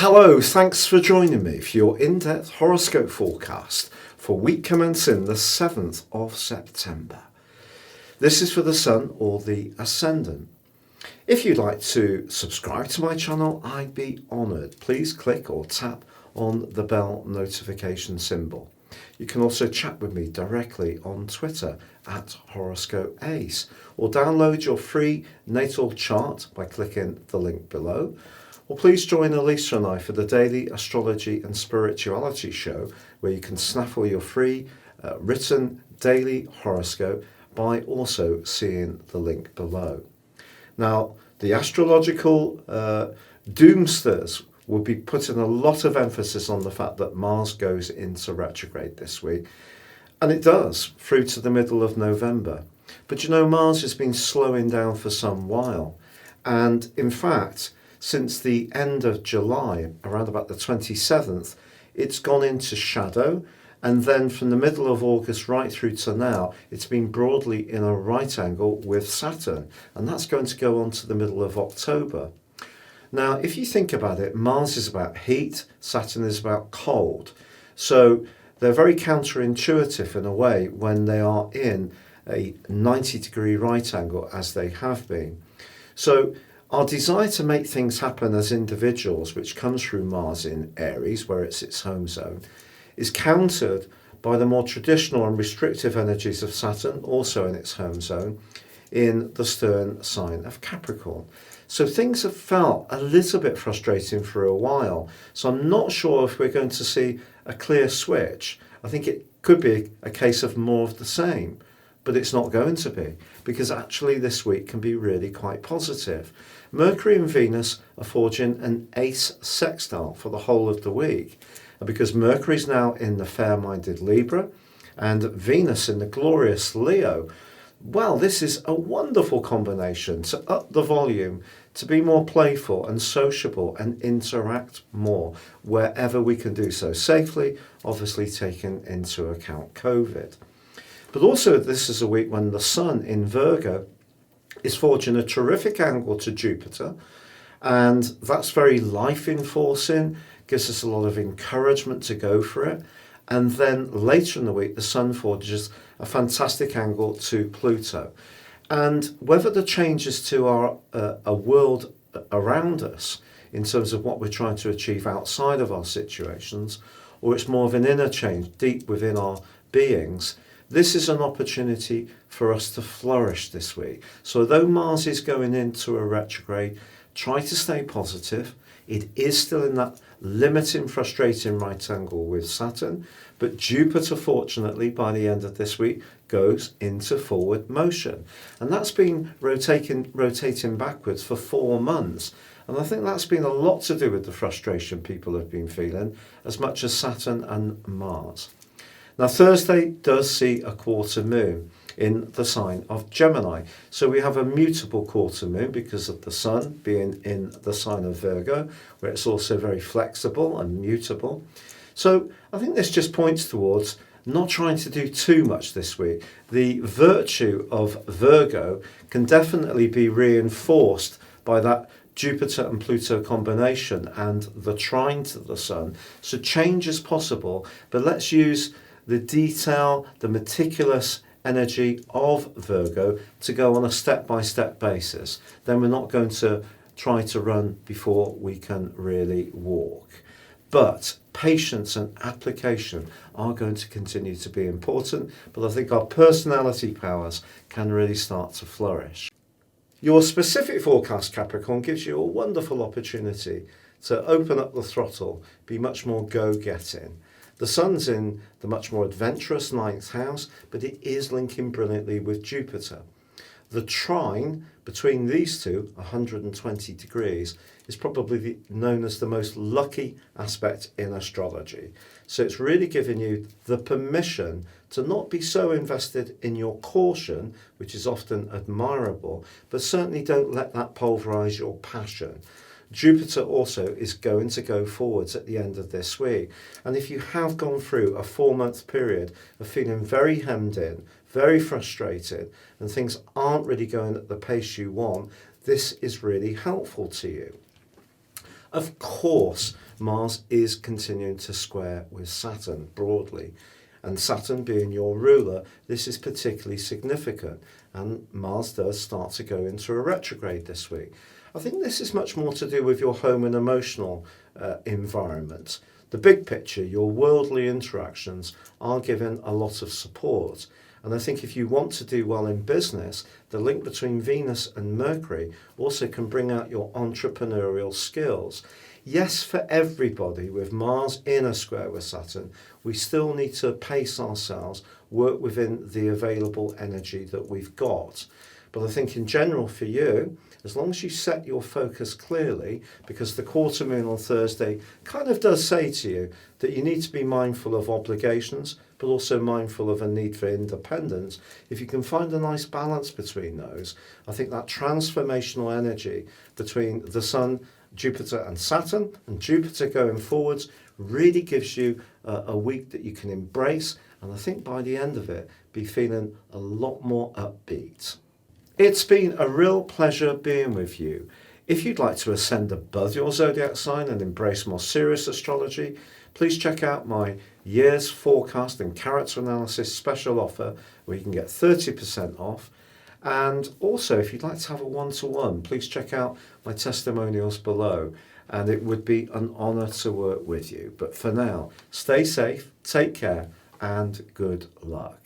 Hello, thanks for joining me for your in-depth horoscope forecast for week commencing the 7th of September. This is for the Sun or the Ascendant. If you'd like to subscribe to my channel, I'd be honoured. Please click or tap on the bell notification symbol. You can also chat with me directly on Twitter at Horoscope Ace, or download your free natal chart by clicking the link below. Or please join Elisa and I for the daily astrology and spirituality show, where you can snaffle your free written daily horoscope by also seeing the link below. Now, the astrological doomsters will be putting a lot of emphasis on the fact that Mars goes into retrograde this week, and it does through to the middle of November. But you know, Mars has been slowing down for some while, and in fact, since the end of July, around about the 27th, it's gone into shadow, and then from the middle of August right through to now, it's been broadly in a right angle with Saturn, and that's going to go on to the middle of October. Now, if you think about it, Mars is about heat, Saturn is about cold. So they're very counterintuitive in a way when they are in a 90-degree right angle, as they have been. So our desire to make things happen as individuals, which comes through Mars in Aries, where it's its home zone, is countered by the more traditional and restrictive energies of Saturn, also in its home zone, in the stern sign of Capricorn. So things have felt a little bit frustrating for a while. So I'm not sure if we're going to see a clear switch. I think it could be a case of more of the same, but it's not going to be, because actually this week can be really quite positive. Mercury and Venus are forging an ace sextile for the whole of the week. And because Mercury is now in the fair-minded Libra and Venus in the glorious Leo, well, this is a wonderful combination to up the volume, to be more playful and sociable and interact more wherever we can do so safely, obviously taking into account COVID. But also this is a week when the Sun in Virgo is forging a terrific angle to Jupiter, and that's very life-enforcing, gives us a lot of encouragement to go for it. And then later in the week, the Sun forges a fantastic angle to Pluto. And whether the changes to our a world around us in terms of what we're trying to achieve outside of our situations, or it's more of an inner change deep within our beings, this is an opportunity for us to flourish this week. So though Mars is going into a retrograde, try to stay positive. It is still in that limiting, frustrating right angle with Saturn, but Jupiter, fortunately, by the end of this week, goes into forward motion. And that's been rotating backwards for 4 months. And I think that's been a lot to do with the frustration people have been feeling, as much as Saturn and Mars. Now, Thursday does see a quarter moon in the sign of Gemini. So we have a mutable quarter moon because of the Sun being in the sign of Virgo, where it's also very flexible and mutable. So I think this just points towards not trying to do too much this week. The virtue of Virgo can definitely be reinforced by that Jupiter and Pluto combination and the trine to the Sun. So change is possible, but let's use the detail, the meticulous energy of Virgo to go on a step-by-step basis. Then we're not going to try to run before we can really walk. But patience and application are going to continue to be important, but I think our personality powers can really start to flourish. Your specific forecast, Capricorn, gives you a wonderful opportunity to open up the throttle, be much more go-getting. The Sun's in the much more adventurous 9th house, but it is linking brilliantly with Jupiter. The trine between these two, 120 degrees, is probably known as the most lucky aspect in astrology. So it's really giving you the permission to not be so invested in your caution, which is often admirable, but certainly don't let that pulverize your passion. Jupiter also is going to go forwards at the end of this week. And if you have gone through a 4-month period of feeling very hemmed in, very frustrated, and things aren't really going at the pace you want, this is really helpful to you. Of course, Mars is continuing to square with Saturn broadly. And Saturn being your ruler, this is particularly significant. And Mars does start to go into a retrograde this week. I think this is much more to do with your home and emotional environment. The big picture, your worldly interactions are given a lot of support. And I think if you want to do well in business, the link between Venus and Mercury also can bring out your entrepreneurial skills. Yes, for everybody, with Mars in a square with Saturn, we still need to pace ourselves, work within the available energy that we've got. But I think in general for you, as long as you set your focus clearly, because the quarter moon on Thursday kind of does say to you that you need to be mindful of obligations, but also mindful of a need for independence. If you can find a nice balance between those, I think that transformational energy between the Sun, Jupiter and Saturn, and Jupiter going forwards, really gives you a week that you can embrace, and I think by the end of it, be feeling a lot more upbeat. It's been a real pleasure being with you. If you'd like to ascend above your zodiac sign and embrace more serious astrology, please check out my year's forecast and character analysis special offer where you can get 30% off. And also, if you'd like to have a one-to-one, please check out my testimonials below. And it would be an honour to work with you. But for now, stay safe, take care, and good luck.